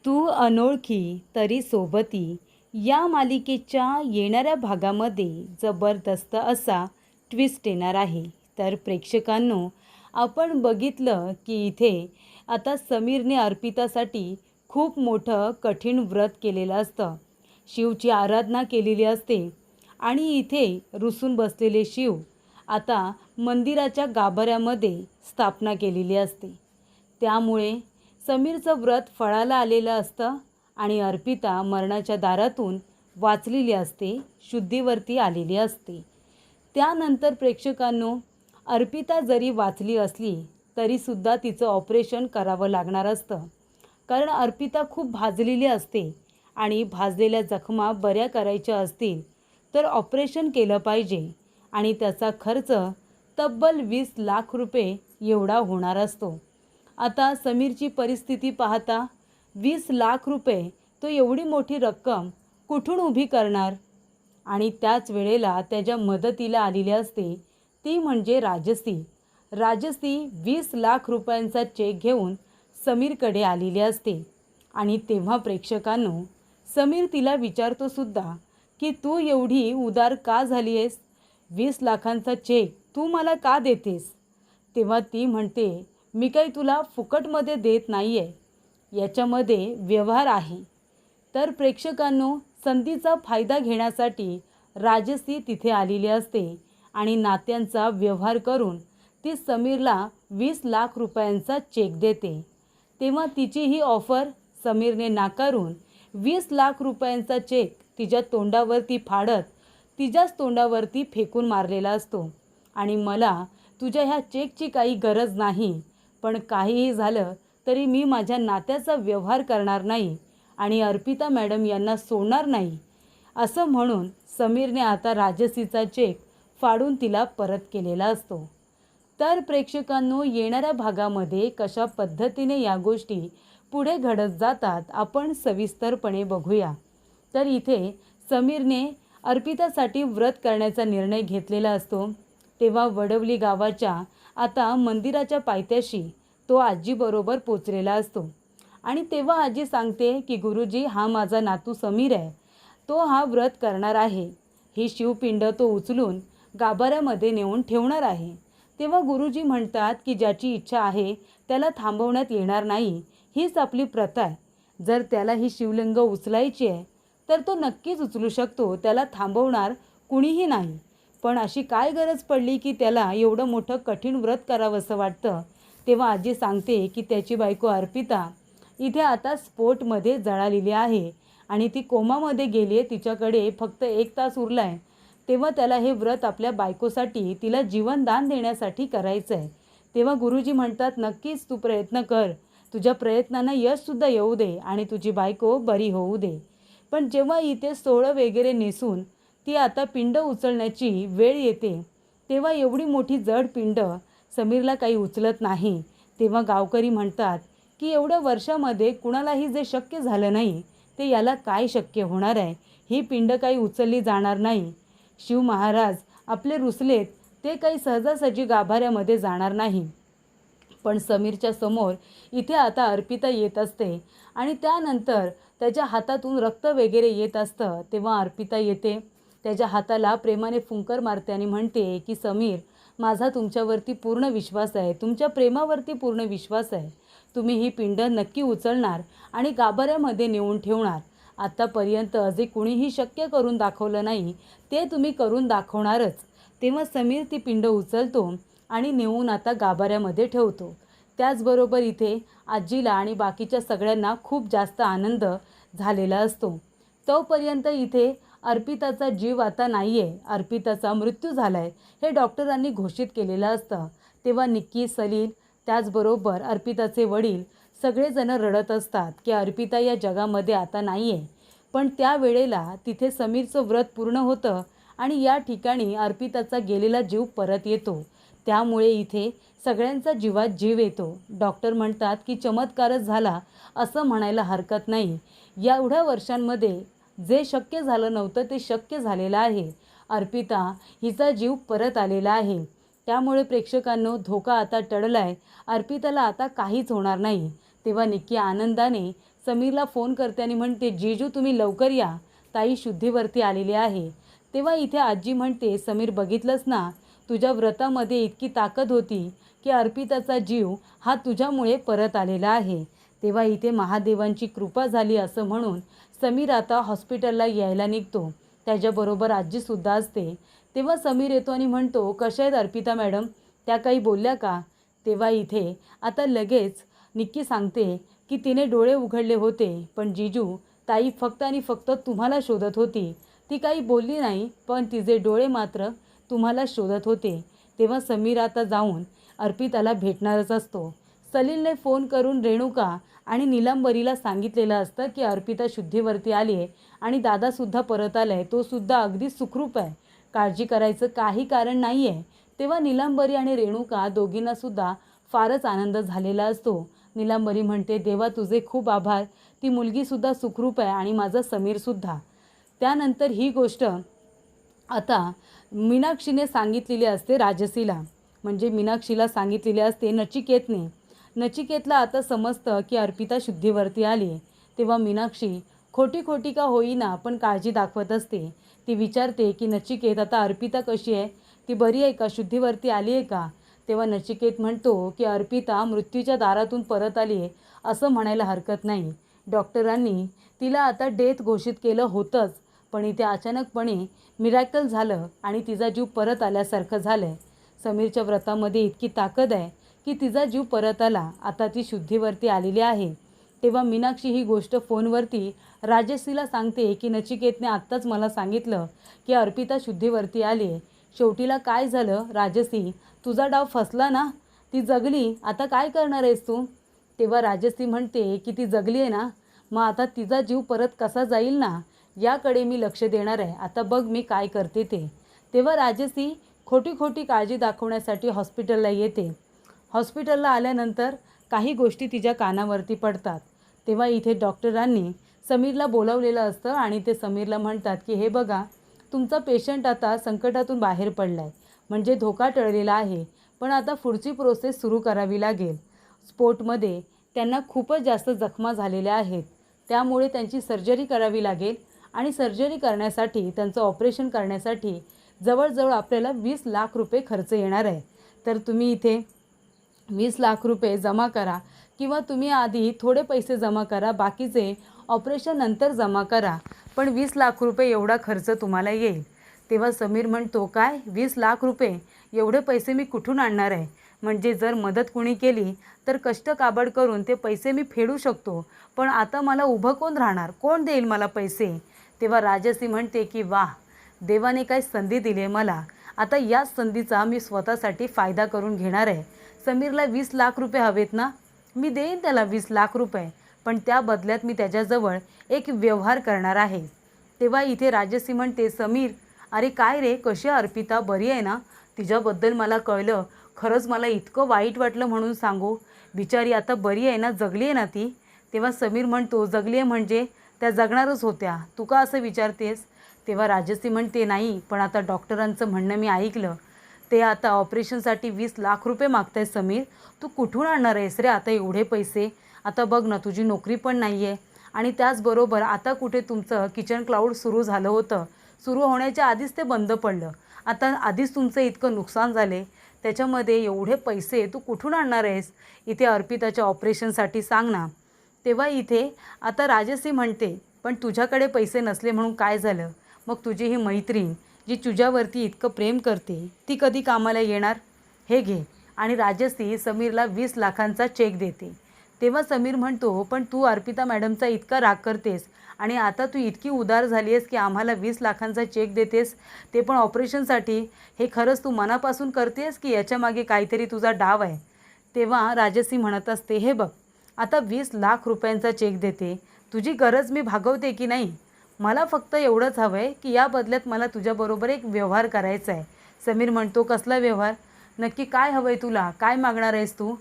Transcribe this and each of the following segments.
तू अनोळखी तरी सोबती या मालिकेच्या येणाऱ्या भागामध्ये जबरदस्त असा ट्विस्ट येणार आहे. तर प्रेक्षकांनो, आपण बघितलं की इथे आता समीरने अर्पितासाठी खूप मोठं कठीण व्रत केलेलं असतं. शिवची आराधना केलेली असते आणि इथे रुसून बसलेले शिव आता मंदिराच्या गाभाऱ्यामध्ये स्थापना केलेली असते. त्यामुळे समीरचं व्रत फळाला आलेलं असतं आणि अर्पिता मरणाच्या दारातून वाचलेली असते, शुद्धीवरती आलेली असते. त्यानंतर प्रेक्षकांनो, अर्पिता जरी वाचली असली तरीसुद्धा तिचं ऑपरेशन करावं लागणार असतं. कारण अर्पिता खूप भाजलेली असते आणि भाजलेल्या जखमा बऱ्या करायच्या असतील तर ऑपरेशन केलं पाहिजे आणि त्याचा खर्च तब्बल 20 लाख रुपये एवढा होणार असतो. आता समीरची परिस्थिती पाहता 20 लाख रुपये तो एवढी मोठी रक्कम कुठून उभी करणार? आणि त्याच वेळेला त्याच्या मदतीला आलेली असते ती म्हणजे राजश्री. राजश्री 20 लाख रुपयांचा चेक घेऊन समीरकडे आलेली असते आणि तेव्हा प्रेक्षकांनो, समीर तिला विचारतो सुद्धा की तू एवढी उदार का झाली आहेस? 20 लाखांचा चेक तू मला का देतेस? तेव्हा ती म्हणते, मी काही तुला फुकटमध्ये देत नाही आहे, याच्यामध्ये व्यवहार आहे. तर प्रेक्षकांनो, संधीचा फायदा घेण्यासाठी राजश्री तिथे आलेली असते आणि नात्यांचा व्यवहार करून ती समीरला 20 लाख रुपयांचा चेक देते. तेव्हा तिची ही ऑफर समीरने नाकारून 20 लाख रुपयांचा चेक तिच्या तोंडावरती फाडत तिच्याच तोंडावरती फेकून मारलेला असतो आणि मला तुझ्या ह्या चेकची काही गरज नाही, पण काहीही झालं तरी मी माझ्या नात्याचा व्यवहार करणार नाही आणि अर्पिता मॅडम यांना सोडणार नाही, असं म्हणून समीरने आता राजश्रीचा चेक फाडून तिला परत केलेला असतो. तर प्रेक्षकांनो, येणाऱ्या भागामध्ये कशा पद्धतीने या गोष्टी पुढे घडत जातात आपण सविस्तरपणे बघूया. तर इथे समीरने अर्पितासाठी व्रत करण्याचा निर्णय घेतलेला असतो. तेव्हा वडवली गावाच्या आता मंदिराच्या पायथ्याशी तो आजीबरोबर पोचलेला असतो आणि तेव्हा आजी सांगते की गुरुजी, हा माझा नातू समीर आहे, तो हा व्रत करणार आहे. ही शिवपिंड तो उचलून गाभाऱ्यामध्ये नेऊन ठेवणार आहे. तेव्हा गुरुजी म्हणतात की ज्याची इच्छा आहे त्याला थांबवण्यात येणार नाही, हीच आपली प्रथा आहे. जर त्याला ही शिवलिंग उचलायची आहे तर तो नक्कीच उचलू शकतो, त्याला थांबवणार कुणीही नाही. पण अशी काय गरज पडली की त्याला एवढं मोठं कठीण व्रत करावंसं वाटतं? तेव्हा आजी सांगते की त्याची बायको अर्पिता इथे आता स्पोर्टमध्ये जळालेली आहे आणि ती कोमामध्ये गेली आहे, तिच्याकडे फक्त 1 तास उरला आहे. तेव्हा त्याला हे व्रत आपल्या बायकोसाठी, तिला जीवनदान देण्यासाठी करायचं आहे. तेव्हा गुरुजी म्हणतात, नक्कीच तू प्रयत्न कर, तुझ्या प्रयत्नांना यशसुद्धा येऊ दे आणि तुझी बायको बरी होऊ दे. पण जेव्हा इथे सोहळं वगैरे नेसून ती आता पिंड उचलण्याची वेळ येते तेव्हा एवढी मोठी जड पिंड समीरला काही उचलत नाही. तेव्हा गावकरी म्हणतात की एवढ्या वर्षामध्ये कुणालाही जे शक्य झालं नाही ते याला काय शक्य होणार आहे? ही पिंड काही उचलली जाणार नाही. शिव महाराज आपले रुसलेत, ते काही सहजासहजी गाभाऱ्यामध्ये जाणार नाही. पण समीरच्या समोर इथे आता अर्पिता येत असते आणि त्यानंतर त्याच्या हातातून रक्त वगैरे येत असतं. तेव्हा अर्पिता येते, त्याच्या हाताला प्रेमाने फुंकर मारते आणि म्हणते की समीर, माझा तुमच्यावरती पूर्ण विश्वास आहे, तुमच्या प्रेमावरती पूर्ण विश्वास आहे. तुम्ही ही पिंड नक्की उचलणार आणि गाभाऱ्यामध्ये नेऊन ठेवणार. आत्तापर्यंत जे कुणीही शक्य करून दाखवलं नाही ते तुम्ही करून दाखवणारच. तेव्हा समीर ती पिंड उचलतो आणि नेऊन आता गाभाऱ्यामध्ये ठेवतो. त्याचबरोबर इथे आजीला आणि बाकीच्या सगळ्यांना खूप जास्त आनंद झालेला असतो. तोपर्यंत इथे अर्पिताचा जीव आता नाही आहे, अर्पिताचा मृत्यू झाला आहे हे डॉक्टरांनी घोषित केलेलं असतं. तेव्हा निक्की, सलील, त्याचबरोबर अर्पिताचे वडील सगळेजण रडत असतात की अर्पिता या जगामध्ये आता नाही आहे. पण त्यावेळेला तिथे समीरचं व्रत पूर्ण होतं आणि या ठिकाणी अर्पिताचा गेलेला जीव परत येतो. त्यामुळे इथे सगळ्यांचा जीवात जीव येतो. डॉक्टर म्हणतात की चमत्कारच झाला असं म्हणायला हरकत नाही. एवढ्या वर्षांमध्ये जे शक्य झालं नव्हतं ते शक्य झालेलं आहे. अर्पिता हिचा जीव परत आलेला आहे. त्यामुळे प्रेक्षकांनो, धोका आता टळला आहे. अर्पिताला आता काहीच होणार नाही. तेव्हा निक्की आनंदाने समीरला फोन करते आणि म्हणते, जीजू तुम्ही लवकर या, ताई शुद्धीवरती आलेली आहे. तेव्हा इथे आजी म्हणते, समीर बघितलंस ना, तुझ्या व्रतामध्ये इतकी ताकद होती की अर्पिताचा जीव हा तुझ्यामुळे परत आलेला आहे. तेव्हा इथे महादेवांची कृपा झाली असं म्हणून समीर आता हॉस्पिटलला यायला निघतो. त्याच्याबरोबर आजीसुद्धा असते. तेव्हा समीर येतो आणि म्हणतो, कशा आहेत अर्पिता मॅडम, त्या काही बोलल्या का? तेव्हा इथे आता लगेच निक्की सांगते की तिने डोळे उघडले होते, पण जीजू ताई फक्त आणि फक्त तुम्हाला शोधत होती. ती काही बोलली नाही, पण तिचे डोळे मात्र तुम्हाला शोधत होते. तेव्हा समीर आता जाऊन अर्पिताला भेटणारच असतो. सलीलने फोन करून रेणुका आणि नीलांबरीला सांगितलेलं असतं की अर्पिता शुद्धीवरती आली आहे आणि दादासुद्धा परत आला आहे, तो सुद्धा अगदी सुखरूप आहे, काळजी करायचं काही कारण नाही आहे. तेव्हा नीलांबरी आणि रेणुका दोघींनासुद्धा फारच आनंद झालेला असतो. नीलांबरी म्हणते, देवा तुझे खूप आभार, ती मुलगीसुद्धा सुखरूप आहे आणि माझा समीरसुद्धा. त्यानंतर ही गोष्ट आता मीनाक्षीने सांगितलेली असते राजसीला, म्हणजे मीनाक्षीला सांगितलेली असते नचिकेतने. नचिकेतला आता समजतं की अर्पिता शुद्धीवरती आली. तेव्हा मीनाक्षी खोटी खोटी का होईना पण काळजी दाखवत असते. ती विचारते की नचिकेत आता अर्पिता कशी आहे, ती बरी आहे का, शुद्धीवरती आली आहे का? तेव्हा नचिकेत म्हणतो की अर्पिता मृत्यूच्या दारातून परत आली आहे असं म्हणायला हरकत नाही. डॉक्टरांनी तिला आता डेथ घोषित केलं होतंच, पण इथे अचानकपणे मिरॅकल झालं आणि तिचा जीव परत आल्यासारखं झालं आहे. समीरच्या व्रतामध्ये इतकी ताकद आहे की तिचा जीव परत आला, आता ती शुद्धीवरती आलेली आहे. तेव्हा मीनाक्षी ही गोष्ट फोनवरती राजश्रीला सांगते की नचिकेतने आत्ताच मला सांगितलं की अर्पिता शुद्धीवरती आली आहे. शेवटीला काय झालं राजश्री, तुझा डाव फसला ना, ती जगली, आता काय करणार आहेस तू? तेव्हा राजश्री म्हणते की ती जगली आहे ना, मग आता तिचा जीव परत कसा जाईल ना, याकडे मी लक्ष देणार आहे, आता बघ मी काय करते ते. तेव्हा राजश्री खोटी खोटी काळजी दाखवण्यासाठी हॉस्पिटलला येते. हॉस्पिटलला आल्यानंतर काही गोष्टी तिच्या कानावरती पडतात. तेव्हा इथे डॉक्टरांनी समीरला बोलावलेलं असतं आणि ते समीरला म्हणतात की हे बघा, तुमचा पेशंट आता संकटातून बाहेर पडला आहे, म्हणजे धोका टळलेला आहे, पण आता पुढची प्रोसेस सुरू करावी लागेल. स्पोर्टमध्ये त्यांना खूपच जास्त जखमा झालेल्या आहेत, त्यामुळे त्यांची सर्जरी करावी लागेल आणि सर्जरी करण्यासाठी, त्यांचं ऑपरेशन करण्यासाठी जवळजवळ आपल्याला 20 लाख रुपये खर्च येणार आहे. तर तुम्ही इथे 20 लाख रुपये जमा करा किंवा तुम्ही आधी थोडे पैसे जमा करा, बाकीचे ऑपरेशन नंतर जमा करा, पण 20 लाख रुपये एवढा खर्च तुम्हाला येईल. तेव्हा समीर म्हणतो, काय 20 लाख रुपये, एवढे पैसे मी कुठून आणणार आहे? म्हणजे जर मदत कुणी केली तर कष्ट काबड करून ते पैसे मी फेडू शकतो, पण आता मला उभं कोण राहणार, कोण देईल मला पैसे? तेव्हा राजश्री म्हणते की वाह, देवाने काय संधी दिली आहे मला, आता याच संधीचा मी स्वतःसाठी फायदा करून घेणार आहे. समीरला 20 लाख रुपये हवेत ना, मी देईन त्याला 20 लाख रुपये, पण त्या बदल्यात मी त्याच्याजवळ एक व्यवहार करणार आहे. तेव्हा इथे राजश्री म्हणते, समीर अरे काय रे, कशी अर्पिता, बरी आहे ना? तिच्याबद्दल मला कळलं, खरंच मला इतकं वाईट वाटलं म्हणून सांगू, बिचारी आता बरी आहे ना, जगली आहे ना ती? तेव्हा समीर म्हणतो, जगली आहे म्हणजे त्या जगणारच होत्या, तू का असं विचारतेस? तेव्हा राजश्री म्हणते, नाही पण आता डॉक्टरांचं म्हणणं मी ऐकलं, ते आता ऑपरेशनसाठी 20 लाख रुपये मागताय. समीर तू कुठून आणणार आहेस रे आता एवढे पैसे? आता बघ ना, तुझी नोकरी पण नाही आहे आणि त्याचबरोबर आता कुठे तुमचं किचन क्लाउड सुरू झालं होतं, सुरू होण्याच्या आधीच ते बंद पडलं, आता आधीच तुमचं इतकं नुकसान झाले, त्याच्यामध्ये एवढे पैसे तू कुठून आणणार आहेस इथे अर्पिताच्या ऑपरेशनसाठी, सांग ना. तेव्हा इथे आता राजश्री म्हणते, पण तुझ्याकडे पैसे नसले म्हणून काय झालं, मग तुझी ही मैत्रीण जी तुझ्यावरती इतकं प्रेम करते ती कधी कामाला येणार? हे घे. आणि राजश्री समीरला 20 लाखांचा चेक देते. तेव्हा समीर म्हणतो, पण तू अर्पिता मॅडमचा इतका राग करतेस आणि आता तू इतकी उदार झाली आहेस की आम्हाला 20 लाखांचा चेक देतेस, ते पण ऑपरेशनसाठी, हे खरंच तू मनापासून करतेस की याच्यामागे काहीतरी तुझा डाव आहे? तेव्हा राजश्री म्हणत असते, हे बघ, आता 20 लाख रुपयांचा चेक देते, तुझी गरज मी भागवते की नाही, मला फक्त एवढंच हवं आहे की या बदल्यात मला तुझ्याबरोबर एक व्यवहार करायचा आहे. समीर म्हणतो, कसला व्यवहार, नक्की काय हवं आहे तुला, काय मागणार आहेस तू?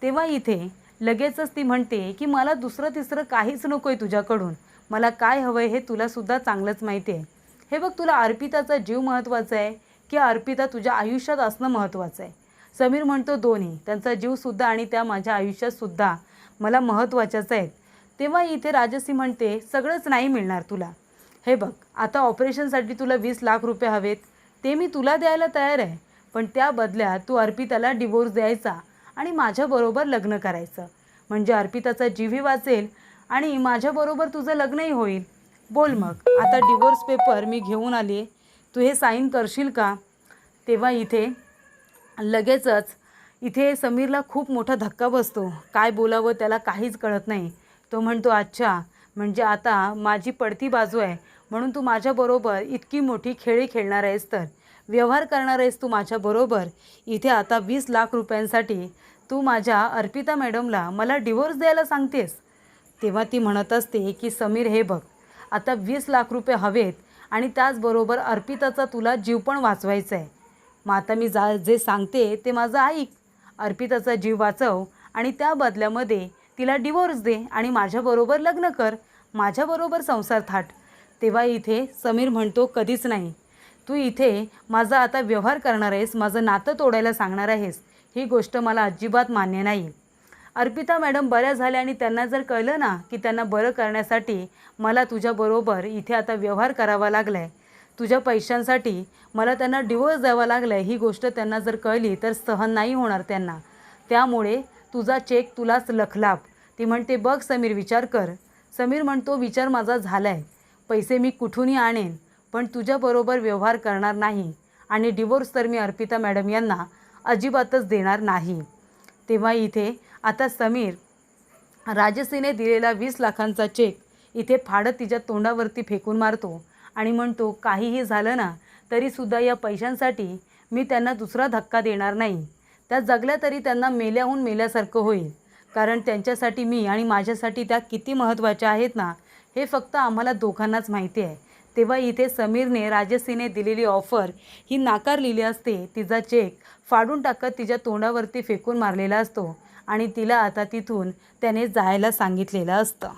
तेव्हा इथे लगेचच ती म्हणते की मला दुसरं तिसरं काहीच नको आहे तुझ्याकडून, मला काय हवं आहे हे तुलासुद्धा चांगलंच माहिती आहे. हे बघ, तुला अर्पिताचा जीव महत्त्वाचा आहे की अर्पिता तुझ्या आयुष्यात असणं महत्त्वाचं आहे? समीर म्हणतो, दोन्ही, त्यांचा जीवसुद्धा आणि त्या माझ्या आयुष्यातसुद्धा मला महत्त्वाच्याच आहेत. तेव्हा इथे राजश्री म्हणते, सगळंच नाही मिळणार तुला. हे बघ, आता ऑपरेशनसाठी तुला 20 लाख रुपये हवेत, ते मी तुला द्यायला तयार आहे. पण त्या बदल्यात तू अर्पिताला डिवोर्स द्यायचा आणि माझ्याबरोबर लग्न करायचं. म्हणजे अर्पिताचा जीवही वाचेल आणि माझ्याबरोबर तुझं लग्नही होईल. बोल मग, आता डिवोर्स पेपर मी घेऊन आली, तू हे साईन करशील का? तेव्हा इथे लगेचच इथे समीरला खूप मोठा धक्का बसतो. काय बोलावं त्याला काहीच कळत नाही. तो म्हणतो, अच्छा, म्हणजे आता माझी पडती बाजू आहे म्हणून तू माझ्याबरोबर इतकी मोठी खेळी खेळणार आहेस, तर व्यवहार करणार आहेस तू माझ्याबरोबर. इथे आता 20 लाख रुपयांसाठी तू माझ्या अर्पिता मॅडमला मला डिवोर्स द्यायला सांगतेस. तेव्हा ती म्हणत असते की समीर, हे बघ, आता 20 लाख रुपये हवेत आणि त्याचबरोबर अर्पिताचा तुला जीव पण वाचवायचा आहे. मग आता मी जे सांगते ते माझं ऐक. अर्पिताचा जीव वाचव आणि त्या बदल्यामध्ये तिला डिवोर्स दे आणि माझ्याबरोबर लग्न कर, माझ्याबरोबर संसार थाट. तेव्हा इथे समीर म्हणतो, कधीच नाही. तू इथे माझा आता व्यवहार करणार आहेस, माझं नातं तोडायला सांगणार आहेस, ही गोष्ट मला अजिबात मान्य नाही. अर्पिता मॅडम बऱ्या झाल्या आणि त्यांना जर कळलं ना की त्यांना बरं करण्यासाठी मला तुझ्याबरोबर इथे आता व्यवहार करावा लागला आहे, तुझ्या पैशांसाठी मला त्यांना डिवोर्स द्यावा लागला आहे, ही गोष्ट त्यांना जर कळली तर सहन नाही होणार त्यांना. त्यामुळे तुझा चेक तुलाच लखलाप. ती म्हणते, बघ समीर, विचार कर. समीर म्हणतो, विचार माझा झाला आहे, पैसे मी कुठूनही आणेन, पण तुझ्याबरोबर व्यवहार करणार नाही आणि डिवोर्स तर मी अर्पिता मॅडम यांना अजिबातच देणार नाही. तेव्हा इथे आता समीर राजश्रीने दिलेला 20 लाखांचा चेक इथे फाडत तिच्या तोंडावरती फेकून मारतो आणि म्हणतो, काहीही झालं ना तरीसुद्धा या पैशांसाठी मी त्यांना दुसरा धक्का देणार नाही. त्या जगल्या तरी त्यांना मेल्याहून मेल्यासारखं होईल, कारण त्यांच्यासाठी मी आणि माझ्यासाठी त्या किती महत्त्वाच्या आहेत ना, हे फक्त आम्हाला दोघांनाच माहिती आहे. तेव्हा इथे समीरने राजश्रीने दिलेली ऑफर ही नाकारलेली असते. तिचा चेक फाडून टाकत तिच्या तोंडावरती फेकून मारलेला असतो आणि तिला आता तिथून त्याने जायला सांगितलेलं असतं.